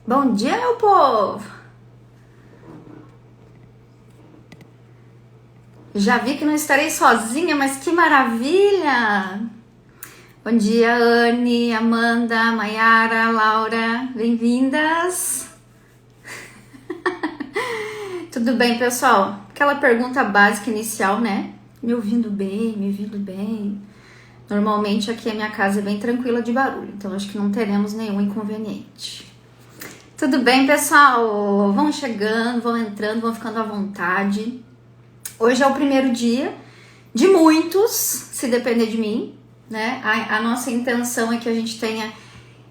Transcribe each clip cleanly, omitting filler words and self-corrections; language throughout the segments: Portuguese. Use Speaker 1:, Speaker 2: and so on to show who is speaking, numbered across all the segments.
Speaker 1: Bom dia, meu povo! Já vi que não estarei sozinha, mas que maravilha! Bom dia, Anne, Amanda, Mayara, Laura, bem-vindas! Tudo bem, pessoal? Aquela pergunta básica inicial, né? Me ouvindo bem, me ouvindo bem? Normalmente aqui a minha casa é bem tranquila de barulho, então acho que não teremos nenhum inconveniente. Tudo bem, pessoal? Vão chegando, vão entrando, vão ficando à vontade. Hoje é o primeiro dia de muitos, se depender de mim, né? A nossa intenção é que a gente tenha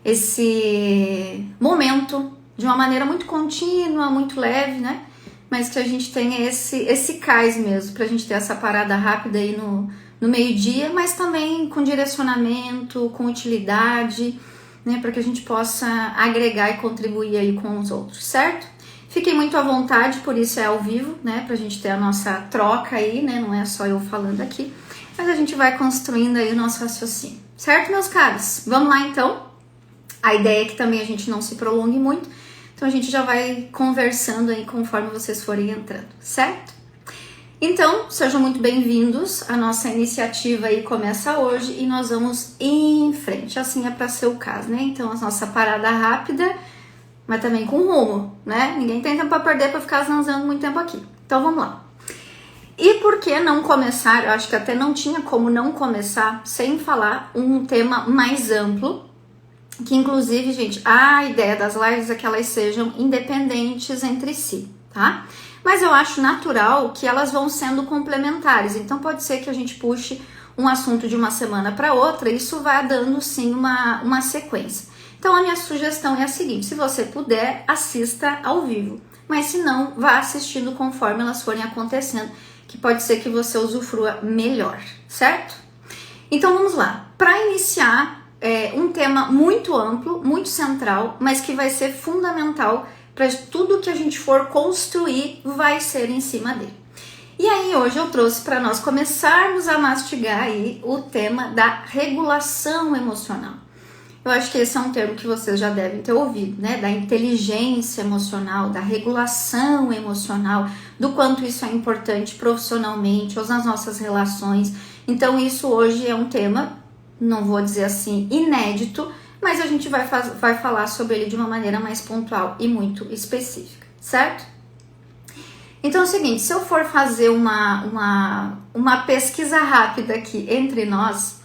Speaker 1: esse momento de uma maneira muito contínua, muito leve, né? Mas que a gente tenha esse cais mesmo, pra gente ter essa parada rápida aí no meio-dia, mas também com direcionamento, com utilidade, né? Para que a gente possa agregar e contribuir aí com os outros, certo? Fiquem muito à vontade, por isso é ao vivo, né? Pra gente ter a nossa troca aí, né? Não é só eu falando aqui, mas a gente vai construindo aí o nosso raciocínio, certo, meus caros? Vamos lá então. A ideia é que também a gente não se prolongue muito, então a gente já vai conversando aí conforme vocês forem entrando, certo? Então, sejam muito bem-vindos. A nossa iniciativa aí começa hoje e nós vamos em frente. Assim é para ser o caso, né? Então, a nossa parada rápida, mas também com rumo, né? Ninguém tem tempo para perder para ficar zanzando muito tempo aqui. Então, vamos lá. E por que não começar? Eu acho que até não tinha como não começar sem falar um tema mais amplo, que inclusive, gente, a ideia das lives é que elas sejam independentes entre si, tá? Mas eu acho natural que elas vão sendo complementares, então pode ser que a gente puxe um assunto de uma semana para outra, e isso vai dando sim uma sequência. Então a minha sugestão é a seguinte: se você puder, assista ao vivo, mas se não, vá assistindo conforme elas forem acontecendo, que pode ser que você usufrua melhor, certo? Então vamos lá. Para iniciar, um tema muito amplo, muito central, mas que vai ser fundamental para tudo que a gente for construir, vai ser em cima dele. E aí hoje eu trouxe para nós começarmos a mastigar aí o tema da regulação emocional. Eu acho que esse é um termo que vocês já devem ter ouvido, né? Da inteligência emocional, da regulação emocional, do quanto isso é importante profissionalmente ou nas nossas relações. Então isso hoje é um tema, não vou dizer assim, inédito, mas a gente vai falar sobre ele de uma maneira mais pontual e muito específica, certo? Então é o seguinte, se eu for fazer uma pesquisa rápida aqui entre nós,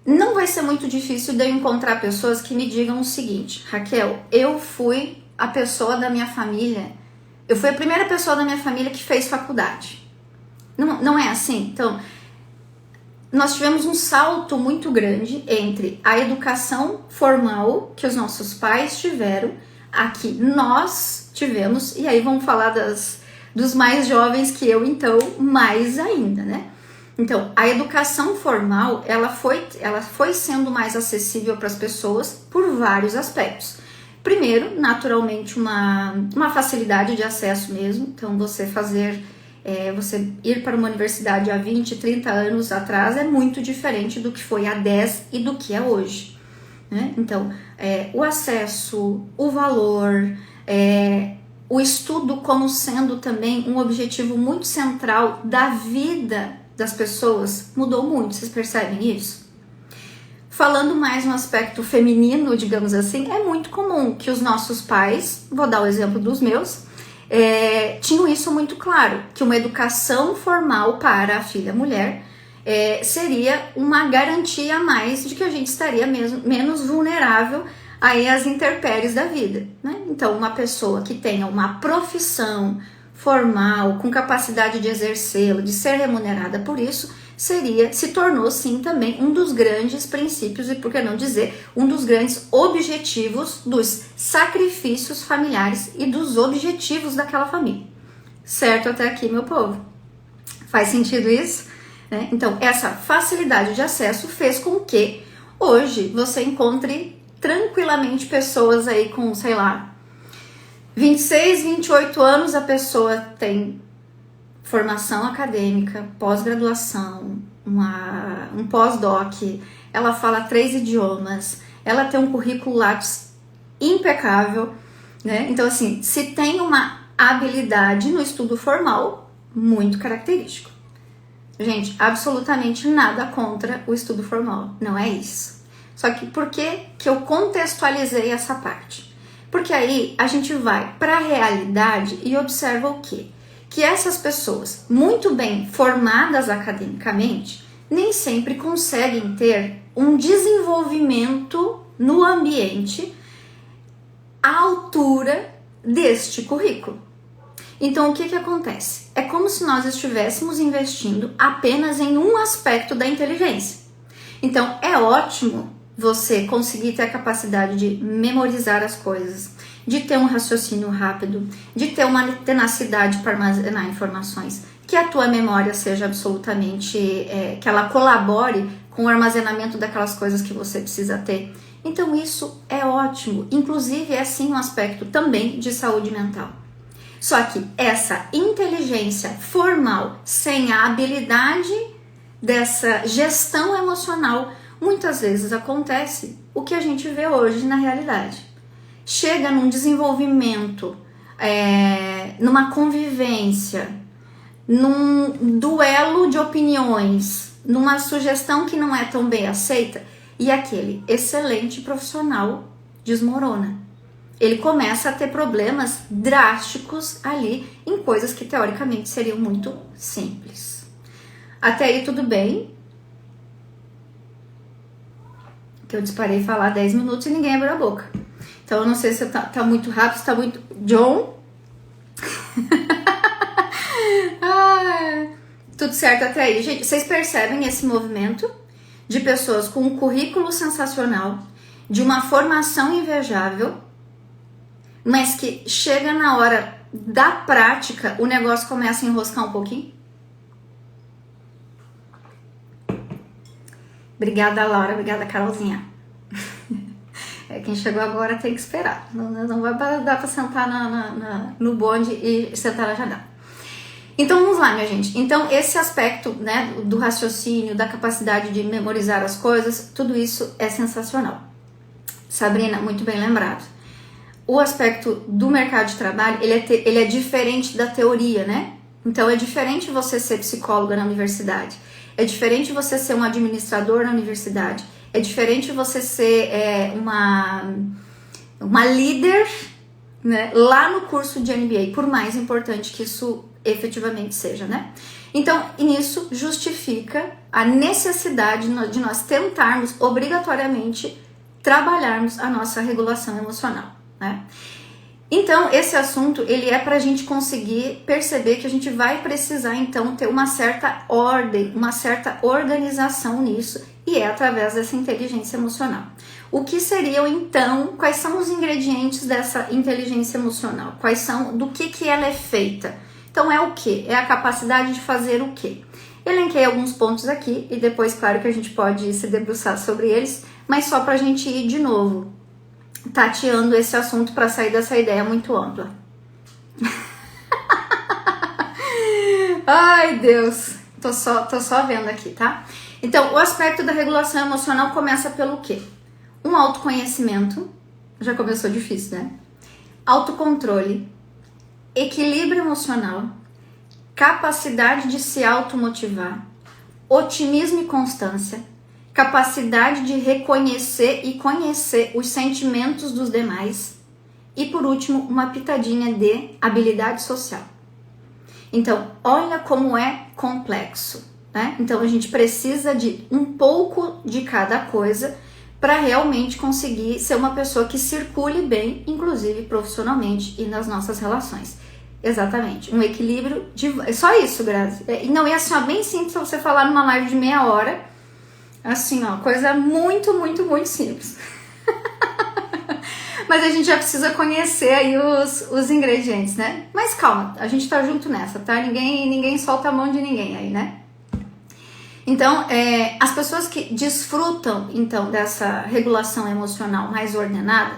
Speaker 1: não vai ser muito difícil de eu encontrar pessoas que me digam o seguinte: Raquel, eu fui a pessoa da minha família, eu fui a primeira pessoa da minha família que fez faculdade. Não é assim? Então, nós tivemos um salto muito grande entre a educação formal que os nossos pais tiveram, a que nós tivemos, e aí vamos falar dos mais jovens que eu, então, mais ainda, né? Então, a educação formal, ela foi sendo mais acessível para as pessoas por vários aspectos. Primeiro, naturalmente, uma facilidade de acesso mesmo, então você ir para uma universidade há 20, 30 anos atrás é muito diferente do que foi há 10 e do que é hoje, né? Então, o acesso, o valor, o estudo como sendo também um objetivo muito central da vida das pessoas mudou muito, vocês percebem isso? Falando mais no aspecto feminino, digamos assim, é muito comum que os nossos pais, vou dar o exemplo dos meus, tinham isso muito claro, que uma educação formal para a filha mulher seria uma garantia a mais de que a gente estaria menos vulnerável aí às intempéries da vida, né? Então, uma pessoa que tenha uma profissão formal, com capacidade de exercê-la, de ser remunerada por isso, se tornou sim também um dos grandes princípios e, por que não dizer, um dos grandes objetivos dos sacrifícios familiares e dos objetivos daquela família. Certo até aqui, meu povo? Faz sentido isso? Né? Então, essa facilidade de acesso fez com que hoje você encontre tranquilamente pessoas aí com, sei lá, 26, 28 anos, a pessoa tem formação acadêmica, pós-graduação, um pós-doc, ela fala 3 idiomas, ela tem um currículo Lattes impecável, né? Então, assim, se tem uma habilidade no estudo formal, muito característico. Gente, absolutamente nada contra o estudo formal, não é isso. Só que por que eu contextualizei essa parte? Porque aí a gente vai para a realidade e observa o quê? Que essas pessoas, muito bem formadas academicamente, nem sempre conseguem ter um desenvolvimento no ambiente à altura deste currículo. Então, o que acontece? É como se nós estivéssemos investindo apenas em um aspecto da inteligência. Então, é ótimo você conseguir ter a capacidade de memorizar as coisas, de ter um raciocínio rápido, de ter uma tenacidade para armazenar informações, que a tua memória seja absolutamente, que ela colabore com o armazenamento daquelas coisas que você precisa ter. Então isso é ótimo, inclusive é sim um aspecto também de saúde mental. Só que essa inteligência formal sem a habilidade dessa gestão emocional, muitas vezes acontece o que a gente vê hoje na realidade. Chega num desenvolvimento, numa convivência, num duelo de opiniões, numa sugestão que não é tão bem aceita, e aquele excelente profissional desmorona. Ele começa a ter problemas drásticos ali em coisas que teoricamente seriam muito simples. Até aí tudo bem. Que eu disparei falar 10 minutos e ninguém abriu a boca. Então eu não sei se tá muito rápido, se tá muito... John? Tudo certo até aí. Gente, vocês percebem esse movimento de pessoas com um currículo sensacional, de uma formação invejável, mas que chega na hora da prática, o negócio começa a enroscar um pouquinho? Obrigada, Laura. Obrigada, Carolzinha. Quem chegou agora tem que esperar. Não vai dar pra sentar no bonde e sentar na janela. Então vamos lá, minha gente. Então esse aspecto, né, do raciocínio, da capacidade de memorizar as coisas, tudo isso é sensacional. Sabrina, muito bem lembrado. O aspecto do mercado de trabalho, ele é diferente da teoria, né? Então é diferente você ser psicóloga na universidade, é diferente você ser um administrador na universidade, é diferente você ser uma líder, né, lá no curso de MBA, por mais importante que isso efetivamente seja, né? Então, isso justifica a necessidade de nós tentarmos obrigatoriamente trabalharmos a nossa regulação emocional, né? Então, esse assunto, ele é para a gente conseguir perceber que a gente vai precisar, então, ter uma certa ordem, uma certa organização nisso, e é através dessa inteligência emocional. O que seriam, então, quais são os ingredientes dessa inteligência emocional? Quais são, do que ela é feita? Então, é o que? É a capacidade de fazer o quê? Elenquei alguns pontos aqui, e depois, claro, que a gente pode se debruçar sobre eles, mas só para a gente ir de novo tateando esse assunto para sair dessa ideia muito ampla. Ai, Deus, tô só vendo aqui, tá? Então, o aspecto da regulação emocional começa pelo quê? Um autoconhecimento, já começou difícil, né? Autocontrole, equilíbrio emocional, capacidade de se automotivar, otimismo e constância, capacidade de reconhecer e conhecer os sentimentos dos demais e, por último, uma pitadinha de habilidade social. Então, olha como é complexo, né? Então, a gente precisa de um pouco de cada coisa para realmente conseguir ser uma pessoa que circule bem, inclusive profissionalmente e nas nossas relações. Exatamente, um equilíbrio é só isso, Grazi. E não é assim, ó, bem simples você falar numa live de meia hora. Assim, ó, coisa muito, muito, muito simples. Mas a gente já precisa conhecer aí os ingredientes, né? Mas calma, a gente tá junto nessa, tá? Ninguém solta a mão de ninguém aí, né? Então, as pessoas que desfrutam, então, dessa regulação emocional mais ordenada,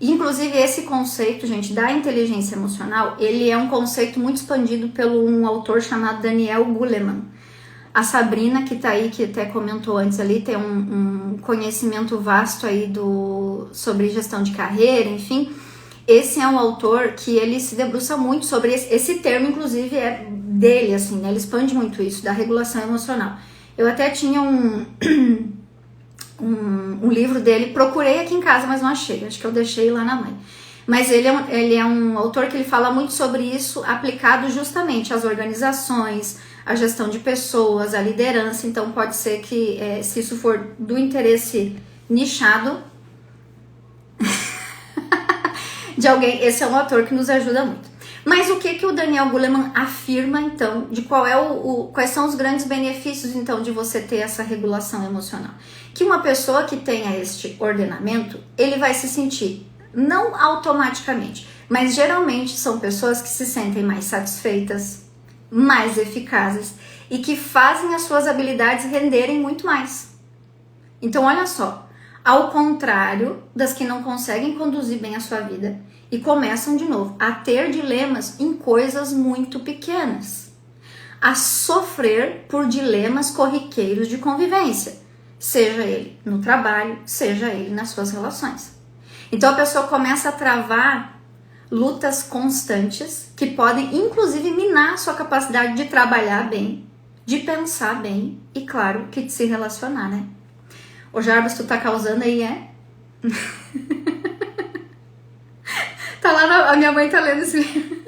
Speaker 1: inclusive esse conceito, gente, da inteligência emocional, ele é um conceito muito expandido por um autor chamado Daniel Goleman. A Sabrina, que tá aí, que até comentou antes ali, tem um conhecimento vasto aí sobre gestão de carreira, enfim. Esse é um autor que ele se debruça muito sobre esse termo, inclusive é dele, assim, né? Ele expande muito isso, da regulação emocional. Eu até tinha um livro dele, procurei aqui em casa, mas não achei, acho que eu deixei lá na mãe. Mas ele é um autor que ele fala muito sobre isso, aplicado justamente às organizações, à gestão de pessoas, à liderança. Então pode ser que, se isso for do interesse nichado de alguém, esse é um autor que nos ajuda muito. Mas o que o Daniel Goleman afirma, então, de quais são os grandes benefícios, então, de você ter essa regulação emocional? Que uma pessoa que tenha este ordenamento, ele vai se sentir, não automaticamente, mas geralmente são pessoas que se sentem mais satisfeitas, mais eficazes e que fazem as suas habilidades renderem muito mais. Então, olha só, ao contrário das que não conseguem conduzir bem a sua vida e começam de novo a ter dilemas em coisas muito pequenas, a sofrer por dilemas corriqueiros de convivência, seja ele no trabalho, seja ele nas suas relações. Então a pessoa começa a travar lutas constantes que podem inclusive minar a sua capacidade de trabalhar bem, de pensar bem e, claro, que de se relacionar, né? Ô Jarbas, tu tá causando aí, é? Tá lá, a minha mãe tá lendo esse livro.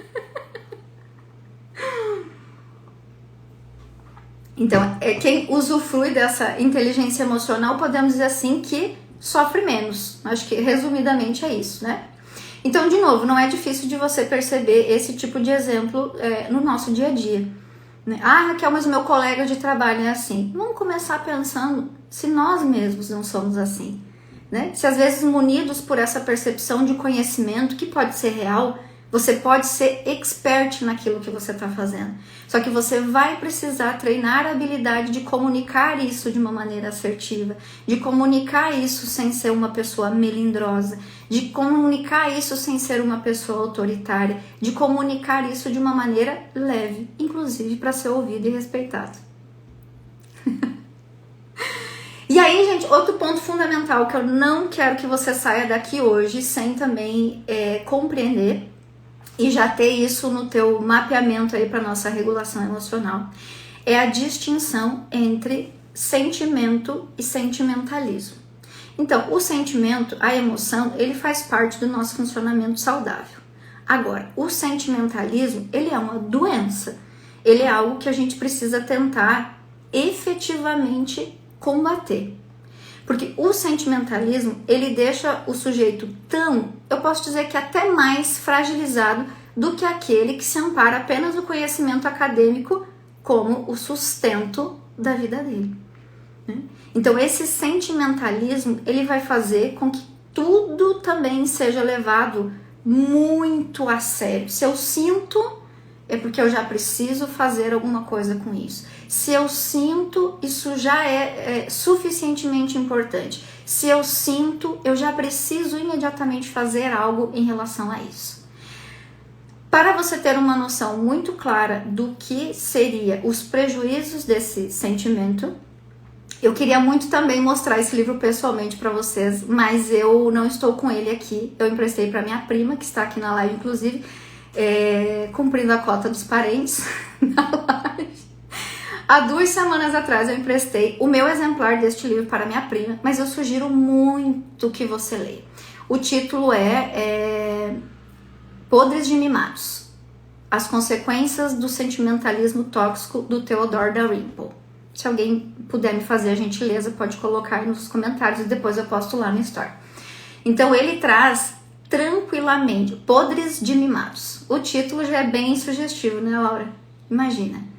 Speaker 1: Então, quem usufrui dessa inteligência emocional, podemos dizer assim, que sofre menos. Acho que, resumidamente, é isso, né? Então, de novo, não é difícil de você perceber esse tipo de exemplo no nosso dia a dia. Né? Ah, Raquel, mas o meu colega de trabalho é assim. Vamos começar pensando se nós mesmos não somos assim. Né? Se às vezes munidos por essa percepção de conhecimento que pode ser real, você pode ser expert naquilo que você está fazendo. Só que você vai precisar treinar a habilidade de comunicar isso de uma maneira assertiva, de comunicar isso sem ser uma pessoa melindrosa, de comunicar isso sem ser uma pessoa autoritária, de comunicar isso de uma maneira leve, inclusive para ser ouvido e respeitado. E aí, gente, outro ponto fundamental que eu não quero que você saia daqui hoje sem também compreender e já ter isso no teu mapeamento aí para nossa regulação emocional, é a distinção entre sentimento e sentimentalismo. Então, o sentimento, a emoção, ele faz parte do nosso funcionamento saudável. Agora, o sentimentalismo, ele é uma doença. Ele é algo que a gente precisa tentar efetivamente combater. Porque o sentimentalismo, ele deixa o sujeito tão, eu posso dizer que até mais fragilizado do que aquele que se ampara apenas no conhecimento acadêmico como o sustento da vida dele. Né? Então esse sentimentalismo, ele vai fazer com que tudo também seja levado muito a sério. Se eu sinto, é porque eu já preciso fazer alguma coisa com isso. Se eu sinto, isso já é suficientemente importante. Se eu sinto, eu já preciso imediatamente fazer algo em relação a isso. Para você ter uma noção muito clara do que seria os prejuízos desse sentimento, eu queria muito também mostrar esse livro pessoalmente para vocês, mas eu não estou com ele aqui. Eu emprestei para minha prima, que está aqui na live, inclusive, cumprindo a cota dos parentes na live. Há 2 semanas atrás eu emprestei o meu exemplar deste livro para minha prima, mas eu sugiro muito que você leia. O título é Podres de Mimados, as consequências do sentimentalismo tóxico, do Theodore Dalrymple. Se alguém puder me fazer a gentileza, pode colocar aí nos comentários e depois eu posto lá no story. Então ele traz tranquilamente Podres de Mimados. O título já é bem sugestivo, né, Laura? Imagina.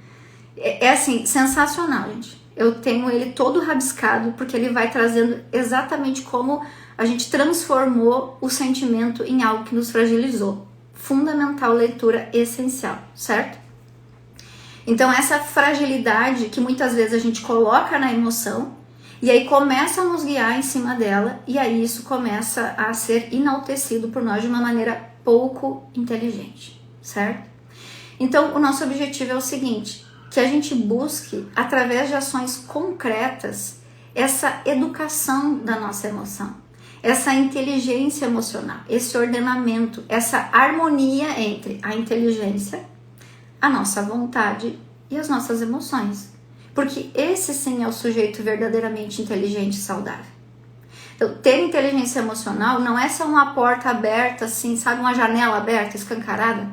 Speaker 1: É assim, sensacional, gente. Eu tenho ele todo rabiscado porque ele vai trazendo exatamente como a gente transformou o sentimento em algo que nos fragilizou. Fundamental, leitura essencial, certo? Então essa fragilidade que muitas vezes a gente coloca na emoção e aí começa a nos guiar em cima dela e aí isso começa a ser enaltecido por nós de uma maneira pouco inteligente, certo? Então o nosso objetivo é o seguinte, que a gente busque, através de ações concretas, essa educação da nossa emoção, essa inteligência emocional, esse ordenamento, essa harmonia entre a inteligência, a nossa vontade e as nossas emoções. Porque esse sim é o sujeito verdadeiramente inteligente e saudável. Então, ter inteligência emocional não é só uma porta aberta, assim, sabe, uma janela aberta, escancarada,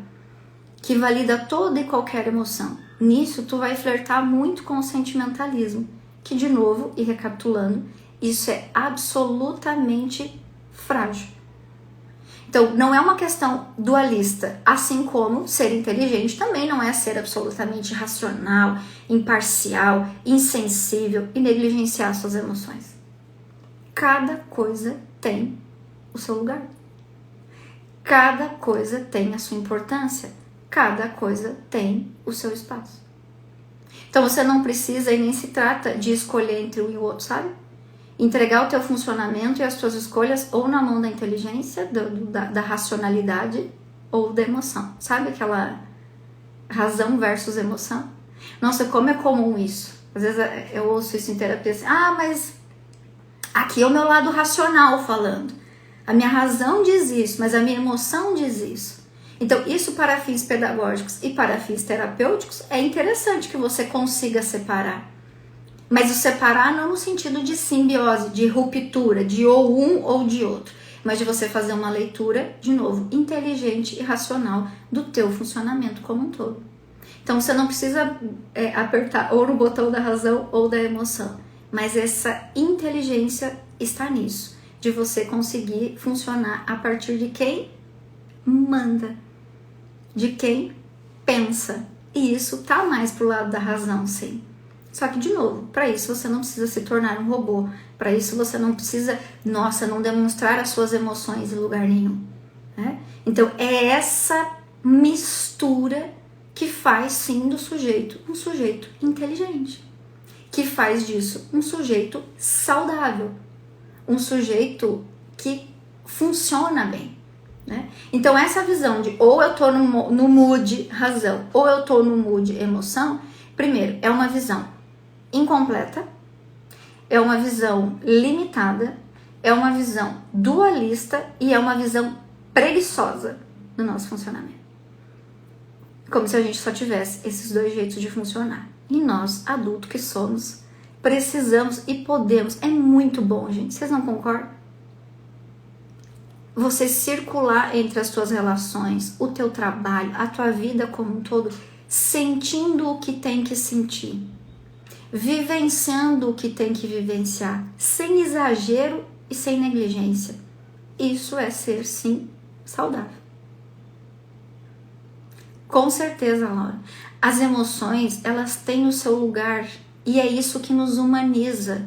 Speaker 1: que valida toda e qualquer emoção. Nisso, tu vai flertar muito com o sentimentalismo, que, de novo, e recapitulando, isso é absolutamente frágil. Então, não é uma questão dualista, assim como ser inteligente também não é ser absolutamente racional, imparcial, insensível e negligenciar suas emoções. Cada coisa tem o seu lugar. Cada coisa tem a sua importância. Cada coisa tem o seu espaço. Então, você não precisa e nem se trata de escolher entre um e o outro, sabe? Entregar o teu funcionamento e as tuas escolhas ou na mão da inteligência, da racionalidade ou da emoção. Sabe aquela razão versus emoção? Nossa, como é comum isso. Às vezes eu ouço isso em terapia assim, mas aqui é o meu lado racional falando. A minha razão diz isso, mas a minha emoção diz isso. Então, isso para fins pedagógicos e para fins terapêuticos é interessante que você consiga separar. Mas o separar não no sentido de simbiose, de ruptura, de ou um ou de outro, mas de você fazer uma leitura, de novo, inteligente e racional do teu funcionamento como um todo. Então você não precisa apertar ou no botão da razão ou da emoção, mas essa inteligência está nisso, de você conseguir funcionar a partir de quem manda, de quem pensa. E isso tá mais pro lado da razão, sim. Só que, de novo, para isso você não precisa se tornar um robô. Para isso você não precisa, não demonstrar as suas emoções em lugar nenhum. Né? Então, é essa mistura que faz, sim, do sujeito um sujeito inteligente. Que faz disso um sujeito saudável. Um sujeito que funciona bem. Né? Então, essa visão de ou eu tô no mood razão ou eu tô no mood emoção, primeiro, é uma visão incompleta, é uma visão limitada, é uma visão dualista e é uma visão preguiçosa do nosso funcionamento. Como se a gente só tivesse esses dois jeitos de funcionar. E nós, adultos que somos, precisamos e podemos. É muito bom, gente. Vocês não concordam? Você circular entre as tuas relações, o teu trabalho, a tua vida como um todo, sentindo o que tem que sentir. Vivenciando o que tem que vivenciar, sem exagero e sem negligência. Isso é ser, sim, saudável. Com certeza, Laura. As emoções, elas têm o seu lugar e é isso que nos humaniza.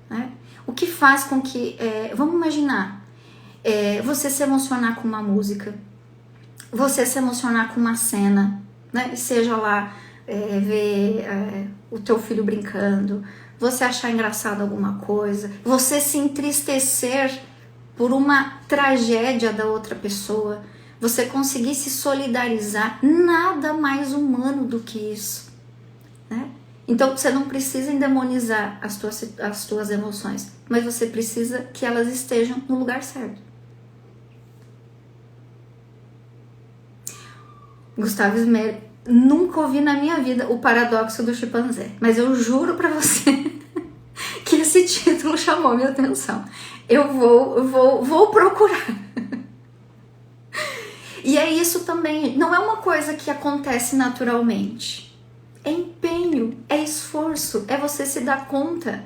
Speaker 1: Né? O que faz com que... vamos imaginar, você se emocionar com uma música, você se emocionar com uma cena, né? Seja lá... ver o teu filho brincando, você achar engraçado alguma coisa, você se entristecer por uma tragédia da outra pessoa, você conseguir se solidarizar, nada mais humano do que isso, né? Então você não precisa endemonizar as tuas emoções, mas você precisa que elas estejam no lugar certo. Gustavo Smer, nunca ouvi na minha vida o paradoxo do chimpanzé, mas eu juro pra você que esse título chamou minha atenção. Eu vou procurar. E é isso também, não é uma coisa que acontece naturalmente. É empenho, é esforço, é você se dar conta,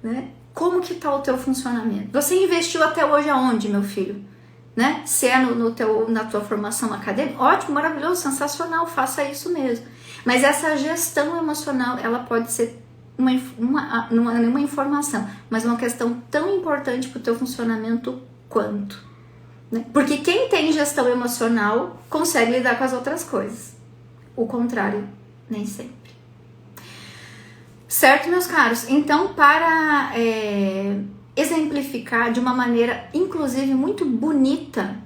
Speaker 1: né? Como que tá o teu funcionamento? Você investiu até hoje aonde, meu filho? Né? Se é na tua formação acadêmica, ótimo, maravilhoso, sensacional, faça isso mesmo. Mas essa gestão emocional, ela pode ser não é nenhuma informação, mas uma questão tão importante para o teu funcionamento quanto. Né? Porque quem tem gestão emocional consegue lidar com as outras coisas. O contrário, nem sempre. Certo, meus caros? Então, para... exemplificar de uma maneira, inclusive, muito bonita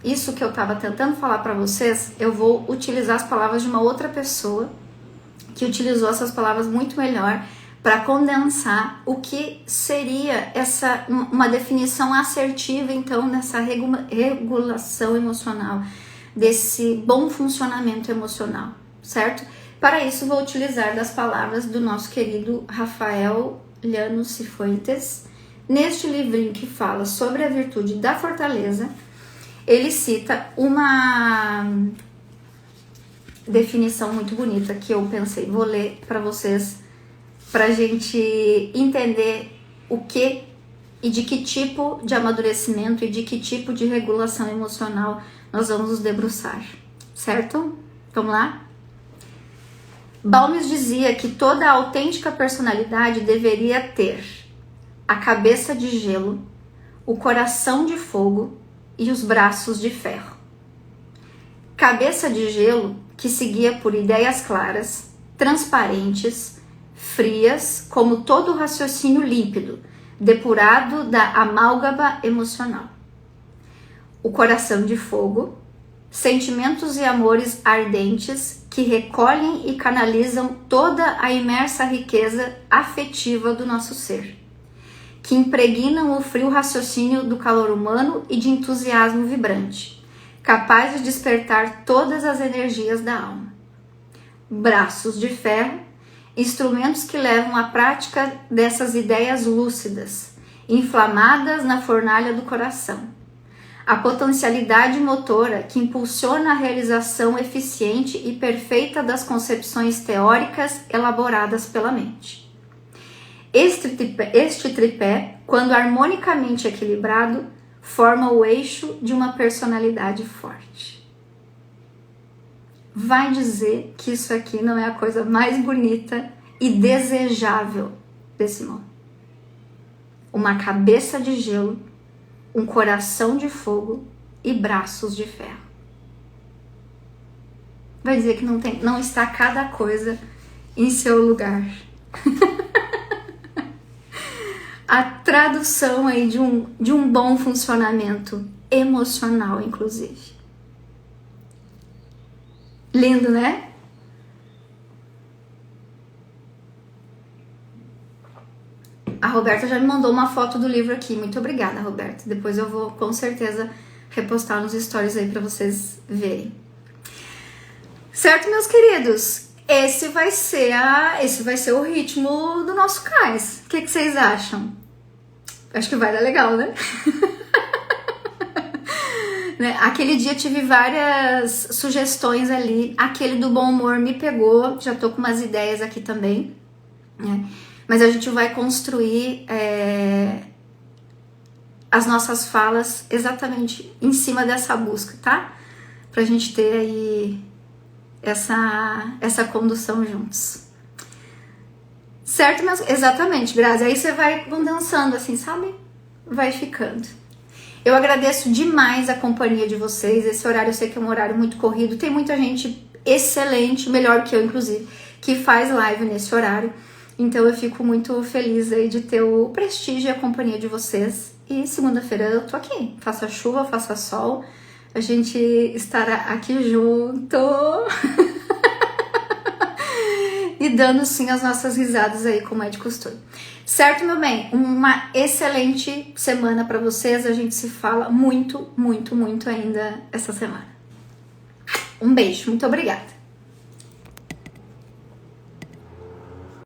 Speaker 1: isso que eu estava tentando falar para vocês, eu vou utilizar as palavras de uma outra pessoa que utilizou essas palavras muito melhor para condensar o que seria uma definição assertiva, então, dessa regulação emocional, desse bom funcionamento emocional, certo? Para isso, vou utilizar das palavras do nosso querido Rafael Llanos Cifuentes. Neste livrinho que fala sobre a virtude da fortaleza, ele cita uma definição muito bonita que eu pensei, vou ler para vocês, para a gente entender o que e de que tipo de amadurecimento e de que tipo de regulação emocional nós vamos nos debruçar, certo? Vamos lá? Balmes dizia que toda autêntica personalidade deveria ter a cabeça de gelo, o coração de fogo e os braços de ferro. Cabeça de gelo que seguia por ideias claras, transparentes, frias, como todo raciocínio límpido, depurado da amálgama emocional. O coração de fogo, sentimentos e amores ardentes que recolhem e canalizam toda a imersa riqueza afetiva do nosso ser, que impregnam o frio raciocínio do calor humano e de entusiasmo vibrante, capaz de despertar todas as energias da alma. Braços de ferro, instrumentos que levam à prática dessas ideias lúcidas, inflamadas na fornalha do coração. A potencialidade motora que impulsiona a realização eficiente e perfeita das concepções teóricas elaboradas pela mente. Este tripé, quando harmonicamente equilibrado, forma o eixo de uma personalidade forte. Vai dizer que isso aqui não é a coisa mais bonita e desejável desse mundo. Uma cabeça de gelo, um coração de fogo e braços de ferro. Vai dizer que não está cada coisa em seu lugar. A tradução aí de um bom funcionamento emocional, inclusive. Lindo, né? A Roberta já me mandou uma foto do livro aqui. Muito obrigada, Roberta. Depois eu vou, com certeza, repostar nos stories aí para vocês verem. Certo, meus queridos? Esse vai ser o ritmo do nosso cais. O que vocês acham? Acho que vai dar legal, né? Aquele dia tive várias sugestões ali. Aquele do bom humor me pegou. Já tô com umas ideias aqui também, né? Mas a gente vai construir as nossas falas exatamente em cima dessa busca, tá? Pra gente ter aí essa condução juntos. Certo? Mas exatamente, Grazi. Aí você vão dançando assim, sabe? Vai ficando. Eu agradeço demais a companhia de vocês. Esse horário eu sei que é um horário muito corrido. Tem muita gente excelente, melhor que eu, inclusive, que faz live nesse horário. Então eu fico muito feliz aí de ter o prestígio e a companhia de vocês. E segunda-feira eu tô aqui. Faça chuva, faça sol. A gente estará aqui junto. E dando sim as nossas risadas aí, como é de costume. Certo, meu bem? Uma excelente semana pra vocês. A gente se fala muito, muito, muito ainda essa semana. Um beijo. Muito obrigada.